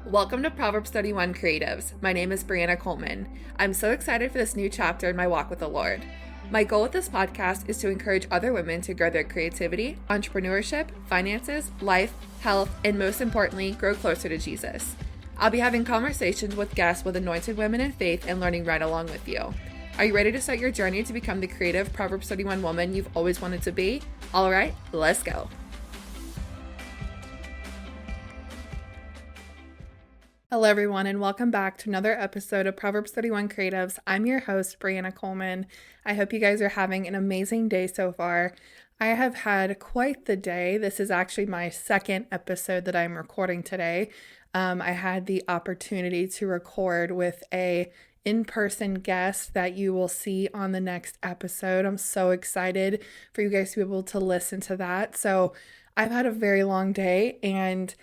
Welcome to Proverbs 31 Creatives. My name is Brianna Coleman. I'm so excited for this new chapter in my walk with the Lord. My goal with this podcast is to encourage other women to grow their creativity, entrepreneurship, finances, life, health, and most importantly, grow closer to Jesus. I'll be having conversations with guests with anointed women in faith and learning right along with you. Are you ready to start your journey to become the creative Proverbs 31 woman you've always wanted to be? All right, let's go. Hello, everyone, and welcome back to another episode of Proverbs 31 Creatives. I'm your host, Brianna Coleman. I hope you guys are having an amazing day so far. I have had quite the day. This is actually my second episode that I'm recording today. I had the opportunity to record with a in-person guest that you will see on the next episode. I'm so excited for you guys to be able to listen to that. So I've had a very long day, and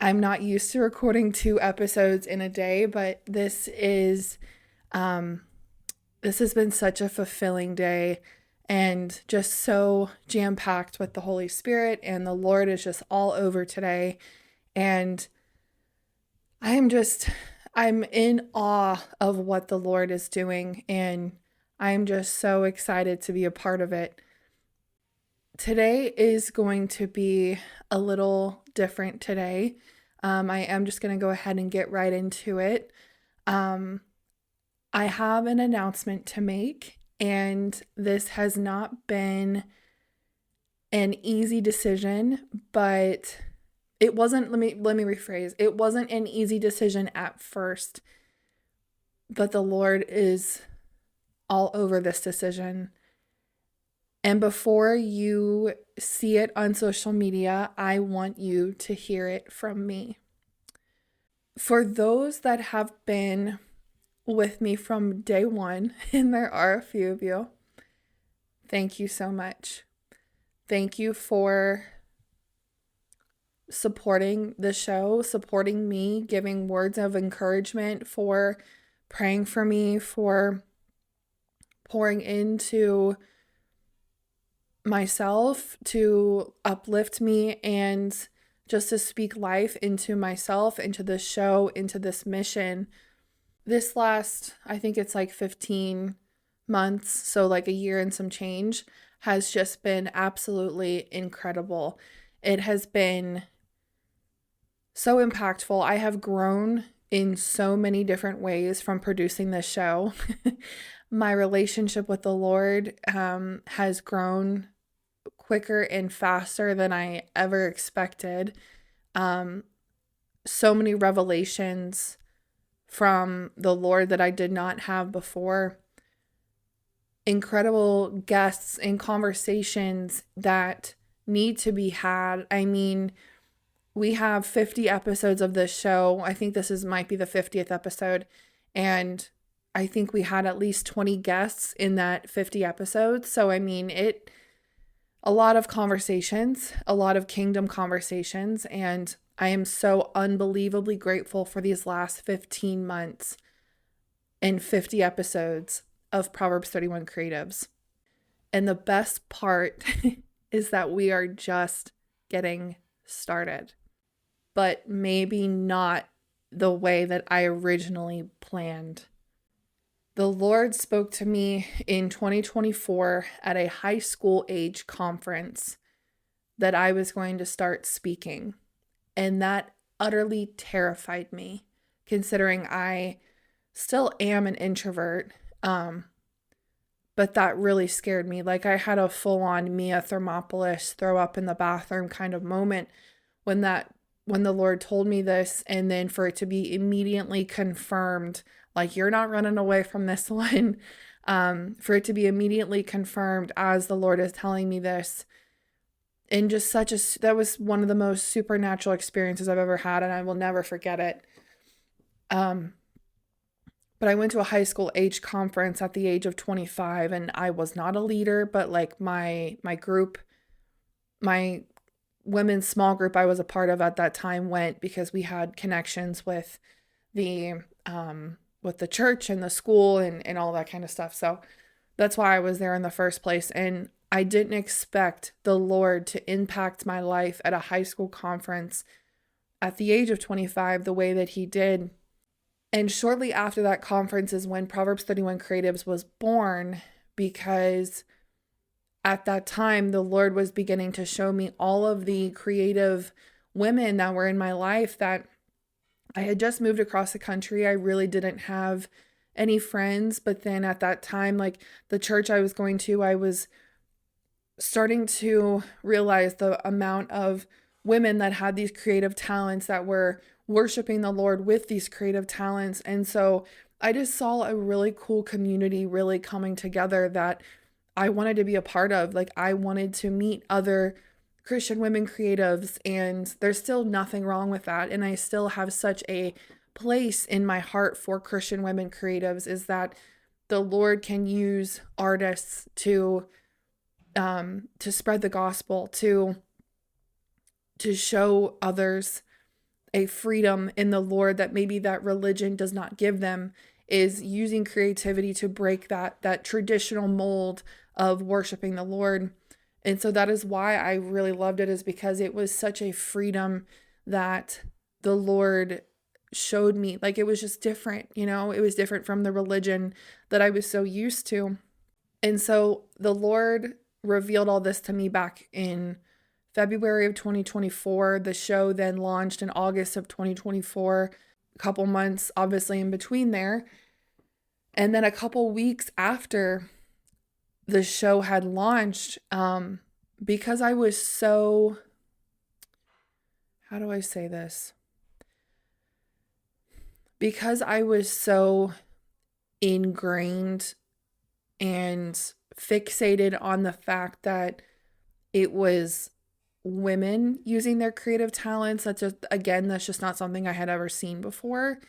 I'm not used to recording 2 episodes in a day, but this has been such a fulfilling day and just so jam-packed with the Holy Spirit, and the Lord is just all over today. And I'm in awe of what the Lord is doing, and I'm just so excited to be a part of it. Today is going to be a little different today. I am just going to go ahead and get right into it. I have an announcement to make, and this has not been an easy decision, but it wasn't, let me rephrase. It wasn't an easy decision at first, but the Lord is all over this decision. And before you see it on social media, I want you to hear it from me. For those that have been with me from day one, and there are a few of you, thank you so much. Thank you for supporting the show, supporting me, giving words of encouragement, for praying for me, for pouring into myself to uplift me and just to speak life into myself, into this show, into this mission. This last, I think it's like 15 months, so like a year and some change, has just been absolutely incredible. It has been so impactful. I have grown in so many different ways from producing this show. My relationship with the Lord has grown quicker and faster than I ever expected. So many revelations from the Lord that I did not have before. Incredible guests and conversations that need to be had. I mean, we have 50 episodes of this show. I think might be the 50th episode. And I think we had at least 20 guests in that 50 episodes. So, I mean, a lot of conversations, a lot of kingdom conversations, and I am so unbelievably grateful for these last 15 months and 50 episodes of Proverbs 31 Creatives. And the best part is that we are just getting started, but maybe not the way that I originally planned. The Lord spoke to me in 2024 at a high school age conference that I was going to start speaking. And that utterly terrified me, considering I still am an introvert. But that really scared me. Like, I had a full-on Mia Thermopolis throw up in the bathroom kind of moment when the Lord told me this, and then for it to be immediately confirmed, like, you're not running away from this one. For it to be immediately confirmed as the Lord is telling me this. And just that was one of the most supernatural experiences I've ever had, and I will never forget it. But I went to a high school age conference at the age of 25, and I was not a leader, but like my group, my women's small group I was a part of at that time went because we had connections with the church and the school and all that kind of stuff. So that's why I was there in the first place. And I didn't expect the Lord to impact my life at a high school conference at the age of 25 the way that he did. And shortly after that conference is when Proverbs 31 Creatives was born, because at that time, the Lord was beginning to show me all of the creative women that were in my life that I had just moved across the country. I really didn't have any friends. But then at that time, like the church I was going to, I was starting to realize the amount of women that had these creative talents that were worshiping the Lord with these creative talents. And so I just saw a really cool community really coming together that I wanted to be a part of. Like I wanted to meet other Christian women creatives, and there's still nothing wrong with that. And I still have such a place in my heart for Christian women creatives, is that the Lord can use artists to spread the gospel, to show others a freedom in the Lord that maybe that religion does not give them, is using creativity to break that traditional mold of worshiping the Lord. And so that is why I really loved it, is because it was such a freedom that the Lord showed me. Like it was just different, you know, it was different from the religion that I was so used to. And so the Lord revealed all this to me back in February of 2024. The show then launched in August of 2024, a couple months obviously in between there. And then a couple weeks after the show had launched, because I was so, how do I say this? Because I was so ingrained and fixated on the fact that it was women using their creative talents. That's just not something I had ever seen before.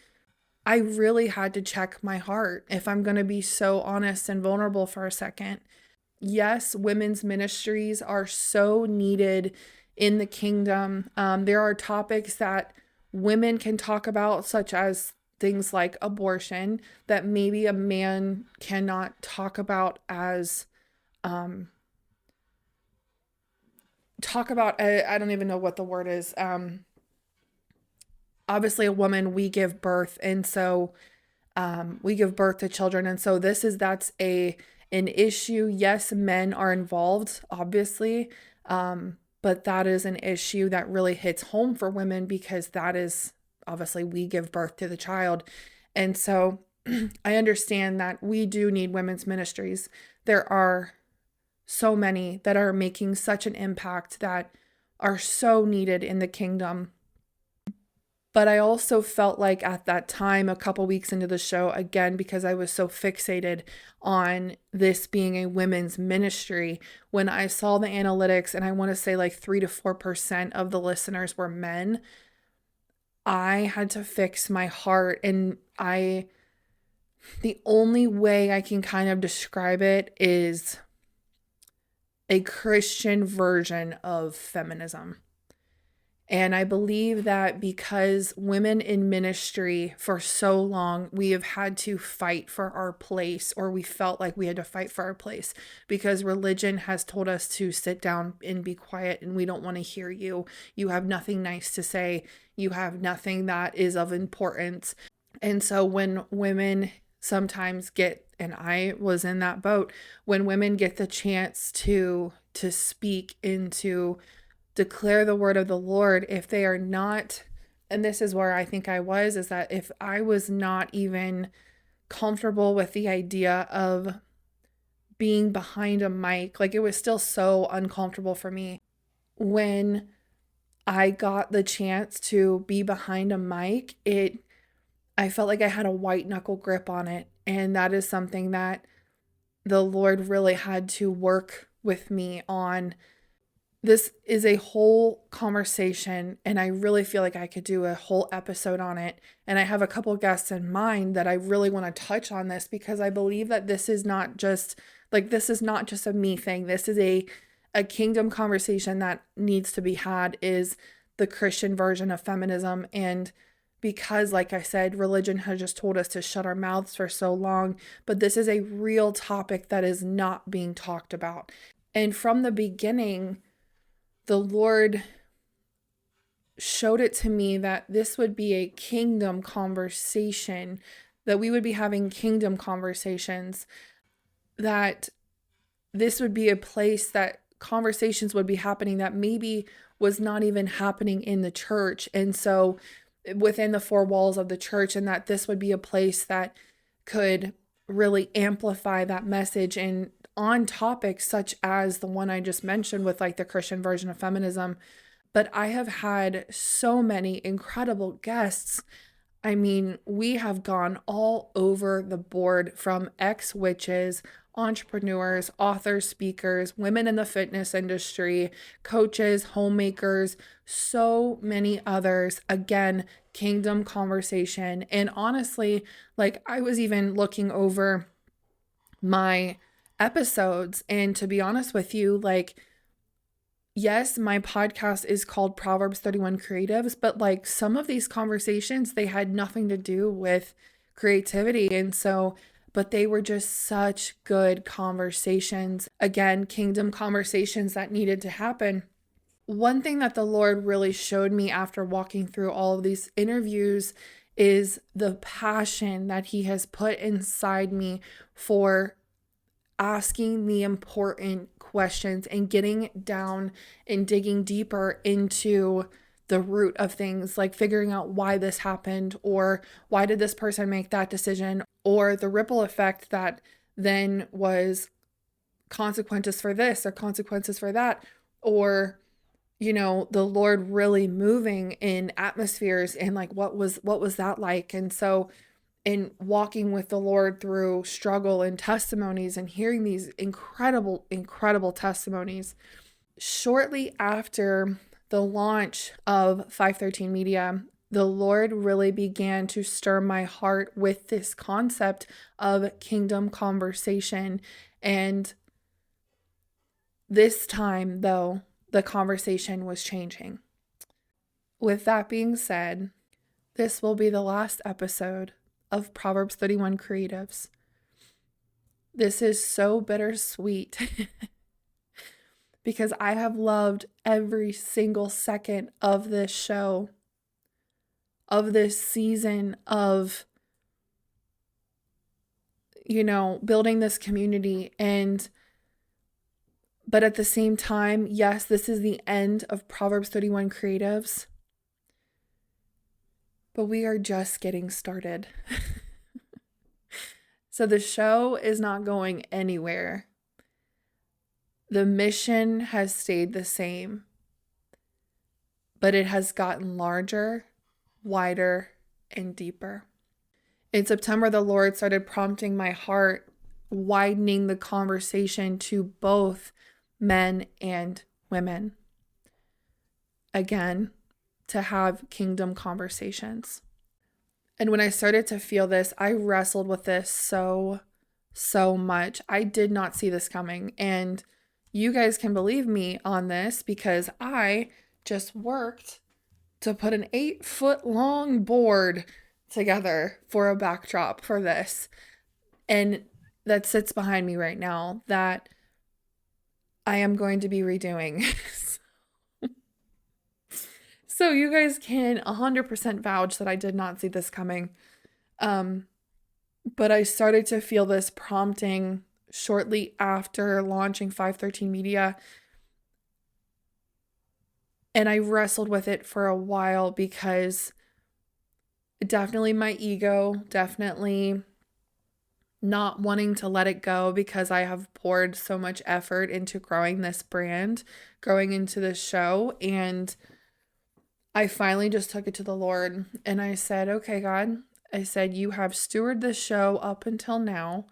I really had to check my heart, if I'm going to be so honest and vulnerable for a second. Yes, women's ministries are so needed in the kingdom. There are topics that women can talk about, such as things like abortion, that maybe a man cannot talk about as I don't even know what the word is. Obviously a woman, we give birth, and so we give birth to children, and so that's an issue. Yes, men are involved, obviously, but that is an issue that really hits home for women, because that is obviously we give birth to the child. And so I understand that we do need women's ministries. There are so many that are making such an impact that are so needed in the kingdom. But I also felt like at that time, a couple weeks into the show, again, because I was so fixated on this being a women's ministry, when I saw the analytics, and I want to say like 3 to 4% of the listeners were men, I had to fix my heart. And the only way I can kind of describe it is a Christian version of feminism. And I believe that because women in ministry for so long, we have had to fight for our place, or we felt like we had to fight for our place, because religion has told us to sit down and be quiet, and we don't want to hear you. You have nothing nice to say. You have nothing that is of importance. And so when women sometimes get, and I was in that boat, when women get the chance to speak into declare the word of the Lord, if they are not, and this is where I think I was, is that if I was not even comfortable with the idea of being behind a mic, like it was still so uncomfortable for me. When I got the chance to be behind a mic, I felt like I had a white knuckle grip on it. And that is something that the Lord really had to work with me on. This is a whole conversation, and I really feel like I could do a whole episode on it. And I have a couple guests in mind that I really want to touch on this, because I believe that this is not just a me thing. This is a kingdom conversation that needs to be had, is the Christian version of feminism. And because, like I said, religion has just told us to shut our mouths for so long, but this is a real topic that is not being talked about. And from the beginning, the Lord showed it to me that this would be a kingdom conversation, that we would be having kingdom conversations, that this would be a place that conversations would be happening that maybe was not even happening in the church. And so within the four walls of the church, and that this would be a place that could really amplify that message and on topics such as the one I just mentioned with like the Christian version of feminism. But I have had so many incredible guests. I mean, we have gone all over the board, from ex-witches, entrepreneurs, authors, speakers, women in the fitness industry, coaches, homemakers, so many others. Again, kingdom conversation. And honestly, like I was even looking over my episodes, and to be honest with you, like, yes, my podcast is called Proverbs 31 Creatives, but like some of these conversations, they had nothing to do with creativity. And so, but they were just such good conversations. Again, kingdom conversations that needed to happen. One thing that the Lord really showed me after walking through all of these interviews is the passion that He has put inside me for asking the important questions and getting down and digging deeper into the root of things, like figuring out why this happened, or why did this person make that decision, or the ripple effect that then was consequences for this or consequences for that, or the Lord really moving in atmospheres, and like what was that like. And so in walking with the Lord through struggle and testimonies and hearing these incredible, incredible testimonies, shortly after the launch of 513 Media, the Lord really began to stir my heart with this concept of kingdom conversation. And this time, though, the conversation was changing. With that being said, this will be the last episode of Proverbs 31 Creatives. This is so bittersweet because I have loved every single second of this show, of this season of, building this community. But at the same time, yes, this is the end of Proverbs 31 Creatives. But we are just getting started. So the show is not going anywhere. The mission has stayed the same, but it has gotten larger, wider, and deeper. In September, the Lord started prompting my heart, widening the conversation to both men and women. Again, to have kingdom conversations. And when I started to feel this, I wrestled with this so much. I did not see this coming. And you guys can believe me on this because I just worked to put an 8-foot long board together for a backdrop for this. And that sits behind me right now that I am going to be redoing. So you guys can 100% vouch that I did not see this coming. But I started to feel this prompting shortly after launching 513 Media. And I wrestled with it for a while because definitely my ego, definitely not wanting to let it go because I have poured so much effort into growing this brand, growing into this show. And I finally just took it to the Lord and I said, okay, God, I said, you have stewarded this show up until now.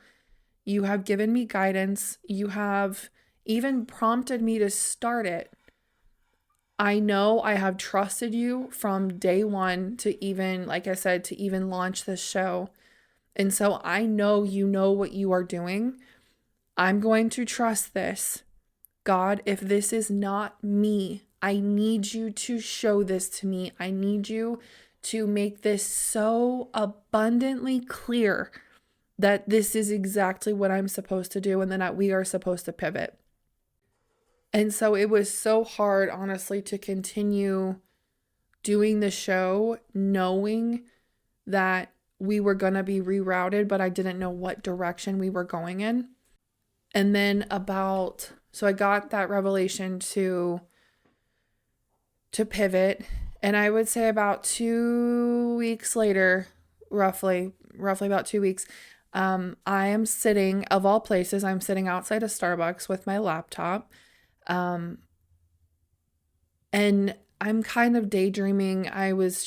You have given me guidance. You have even prompted me to start it. I know I have trusted you from day one to even, like I said, to even launch this show. And so I know you know what you are doing. I'm going to trust this. God, if this is not me, I need you to show this to me. I need you to make this so abundantly clear that this is exactly what I'm supposed to do and that we are supposed to pivot. And so it was so hard, honestly, to continue doing the show knowing that we were going to be rerouted, but I didn't know what direction we were going in. And then so I got that revelation to pivot. And I would say about 2 weeks later, roughly about 2 weeks, I am sitting, of all places, I'm sitting outside of Starbucks with my laptop. And I'm kind of daydreaming. I was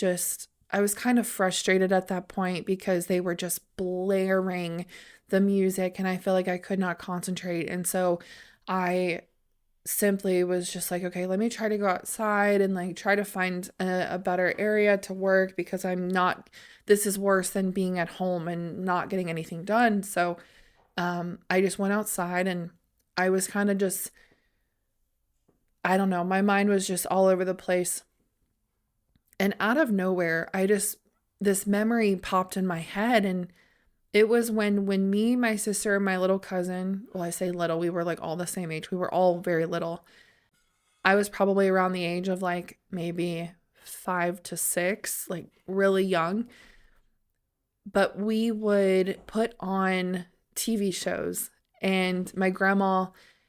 kind of frustrated at that point because they were just blaring the music and I feel like I could not concentrate. And so I simply was just like, okay, let me try to go outside and like try to find a better area to work, because this is worse than being at home and not getting anything done. So I just went outside and I was kind of just, I don't know, my mind was just all over the place. And out of nowhere, this memory popped in my head. And it was when me, my sister, and my little cousin, well, I say little, we were like all the same age. We were all very little. I was probably around the age of like maybe 5 to 6, like really young. But we would put on TV shows, and my grandma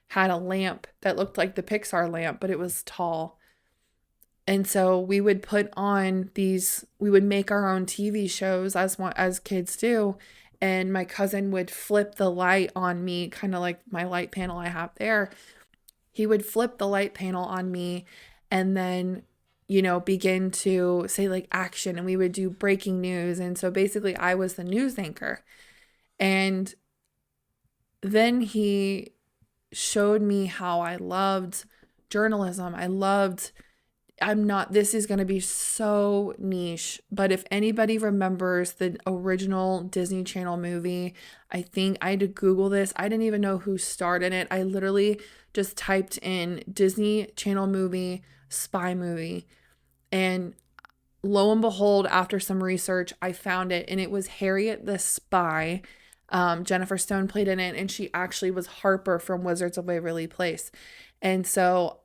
had a lamp that looked like the Pixar lamp, but it was tall. And so we would we would make our own TV shows as kids do. And my cousin would flip the light on me, kind of like my light panel I have there. He would flip the light panel on me and then, begin to say like action, and we would do breaking news. And so basically I was the news anchor. And then he showed me how I loved journalism. This is going to be so niche, but if anybody remembers the original Disney Channel movie, I think I had to Google this. I didn't even know who starred in it. I literally just typed in Disney Channel movie, spy movie. And lo and behold, after some research, I found it, and it was Harriet the Spy. Jennifer Stone played in it, and she actually was Harper from Wizards of Waverly Place. And so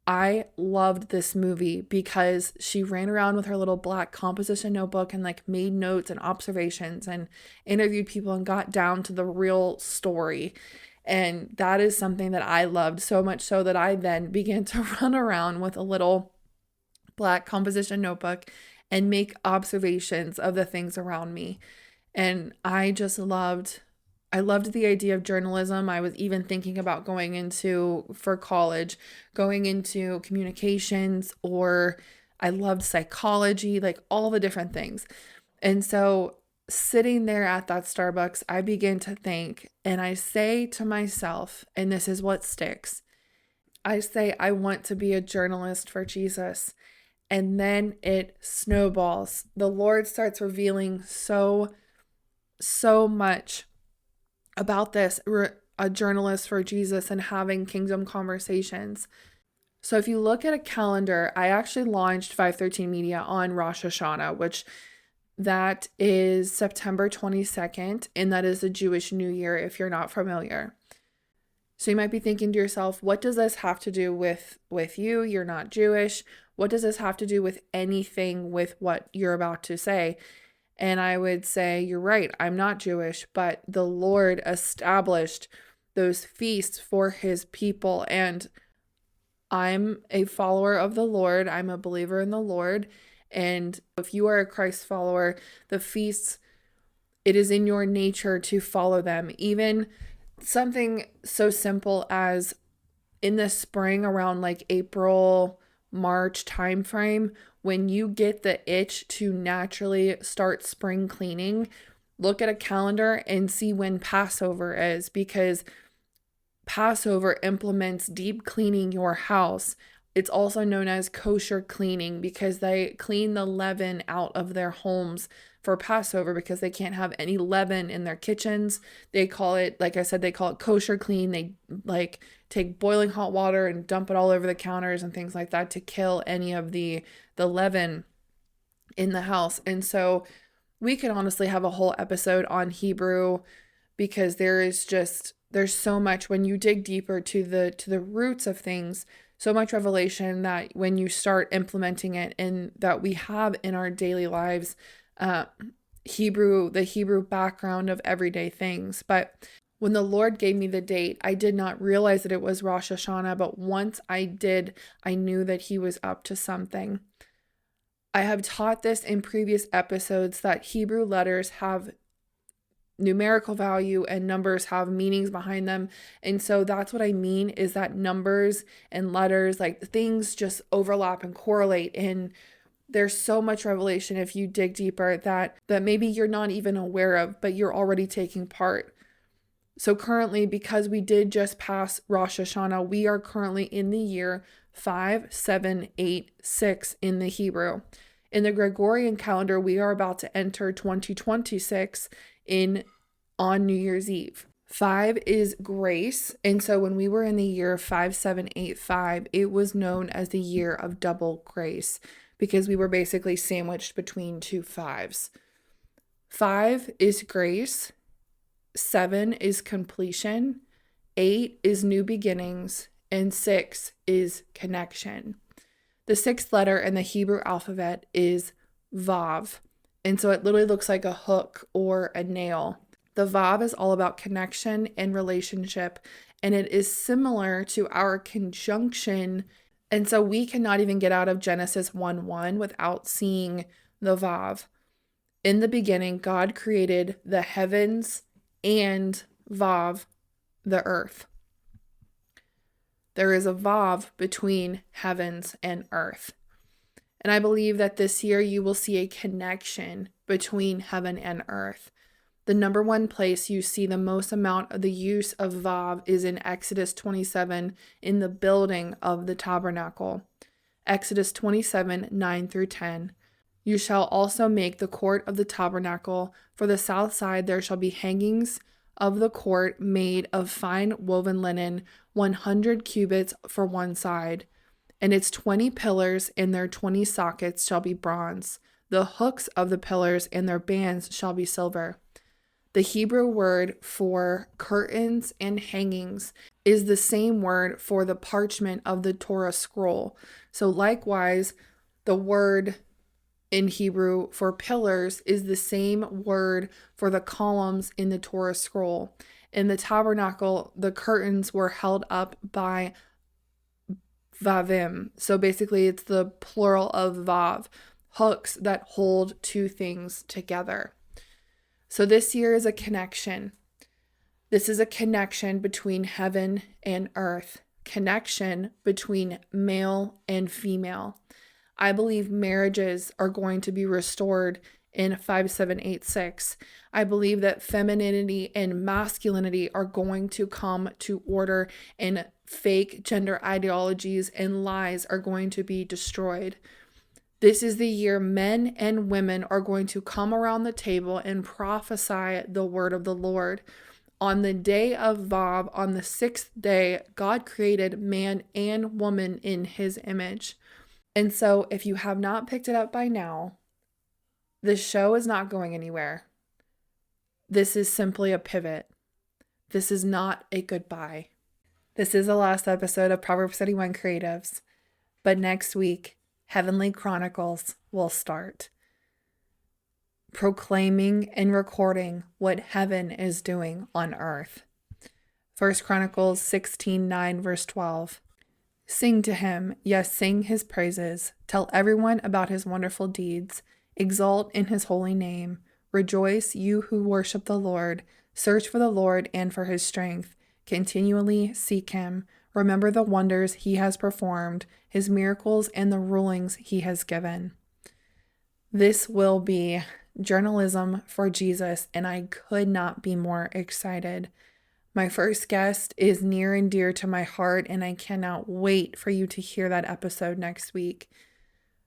I loved this movie because she ran around with her little black composition notebook and like made notes and observations and interviewed people and got down to the real story. And that is something that I loved so much so that I then began to run around with a little black composition notebook and make observations of the things around me. And I loved the idea of journalism. I was even thinking about for college, going into communications, or I loved psychology, like all the different things. And so sitting there at that Starbucks, I begin to think, and I say to myself, and this is what sticks, I say, I want to be a journalist for Jesus. And then it snowballs. The Lord starts revealing so much about this, a journalist for Jesus and having kingdom conversations. So if you look at a calendar, I actually launched 513 Media on Rosh Hashanah, which that is September 22nd, and that is the Jewish New Year if you're not familiar. So you might be thinking to yourself, what does this have to do with you? You're not Jewish. What does this have to do with anything with what you're about to say? And I would say, you're right, I'm not Jewish, but the Lord established those feasts for his people. And I'm a follower of the Lord. I'm a believer in the Lord. And if you are a Christ follower, the feasts, it is in your nature to follow them. Even something so simple as in the spring around like April, March timeframe, when you get the itch to naturally start spring cleaning, look at a calendar and see when Passover is, because Passover implements deep cleaning your house. It's also known as kosher cleaning because they clean the leaven out of their homes for Passover because they can't have any leaven in their kitchens. They call it, like I said, they call it kosher clean. They like take boiling hot water and dump it all over the counters and things like that to kill any of the leaven in the house. And so we could honestly have a whole episode on Hebrew because there's so much when you dig deeper to the roots of things. so much revelation that when you start implementing it and that we have in our daily lives, the Hebrew background of everyday things. But when the Lord gave me the date, I did not realize that it was Rosh Hashanah, but once I did, I knew that he was up to something. I have taught this in previous episodes that Hebrew letters have numerical value and numbers have meanings behind them. And so that's what I mean, is that numbers and letters, like things just overlap and correlate. And there's so much revelation if you dig deeper that maybe you're not even aware of, but you're already taking part. So currently, because we did just pass Rosh Hashanah, we are currently in the year 5786 in the Hebrew. In the Gregorian calendar, we are about to enter 2026 on New Year's Eve. 5 is grace. And so when we were in the year 5785, it was known as the year of double grace because we were basically sandwiched between two fives. 5 is grace. 7 is completion. 8 is new beginnings. And 6 is connection. The 6th letter in the Hebrew alphabet is Vav. And so it literally looks like a hook or a nail. The Vav is all about connection and relationship, and it is similar to our conjunction. And so we cannot even get out of Genesis 1:1 without seeing the Vav. In the beginning, God created the heavens and Vav, the earth. There is a Vav between heavens and earth. And I believe that this year you will see a connection between heaven and earth. The number one place you see the most amount of the use of Vav is in Exodus 27 in the building of the tabernacle. Exodus 27, 9 through 10. You shall also make the court of the tabernacle. For the south side there shall be hangings of the court made of fine woven linen, 100 cubits for one side. And its 20 pillars and their 20 sockets shall be bronze. The hooks of the pillars and their bands shall be silver. The Hebrew word for curtains and hangings is the same word for the parchment of the Torah scroll. So likewise, the word in Hebrew for pillars is the same word for the columns in the Torah scroll. In the tabernacle, the curtains were held up by vavim. So basically it's the plural of vav, hooks that hold two things together. So this year is a connection. This is a connection between heaven and earth, connection between male and female. I believe marriages are going to be restored in 5786. I believe that femininity and masculinity are going to come to order, and fake gender ideologies and lies are going to be destroyed. This is the year men and women are going to come around the table and prophesy the word of the Lord. On the day of Vav, on the 6th day, God created man and woman in his image. And so if you have not picked it up by now, the show is not going anywhere. This is simply a pivot. This is not a goodbye. This is the last episode of Proverbs 31 Creatives. But next week, Heavenly Chronicles will start. Proclaiming and recording what heaven is doing on earth. 1 Chronicles 16:9 verse 12. Sing to him, yes, sing his praises. Tell everyone about his wonderful deeds. Exalt in his holy name. Rejoice, you who worship the Lord. Search for the Lord and for his strength. Continually seek him. Remember the wonders he has performed, his miracles and the rulings he has given. This will be journalism for Jesus, and I could not be more excited. My first guest is near and dear to my heart, and I cannot wait for you to hear that episode next week.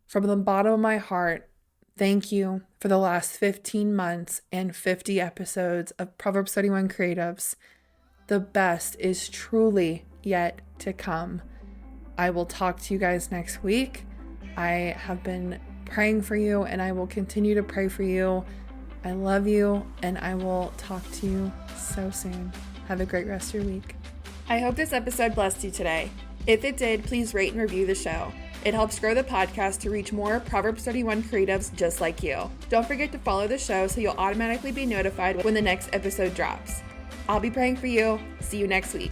From the bottom of my heart, thank you for the last 15 months and 50 episodes of Proverbs 31 Creatives. The best is truly yet to come. I will talk to you guys next week. I have been praying for you, and I will continue to pray for you. I love you, and I will talk to you so soon. Have a great rest of your week. I hope this episode blessed you today. If it did, please rate and review the show. It helps grow the podcast to reach more Proverbs 31 creatives just like you. Don't forget to follow the show so you'll automatically be notified when the next episode drops. I'll be praying for you. See you next week.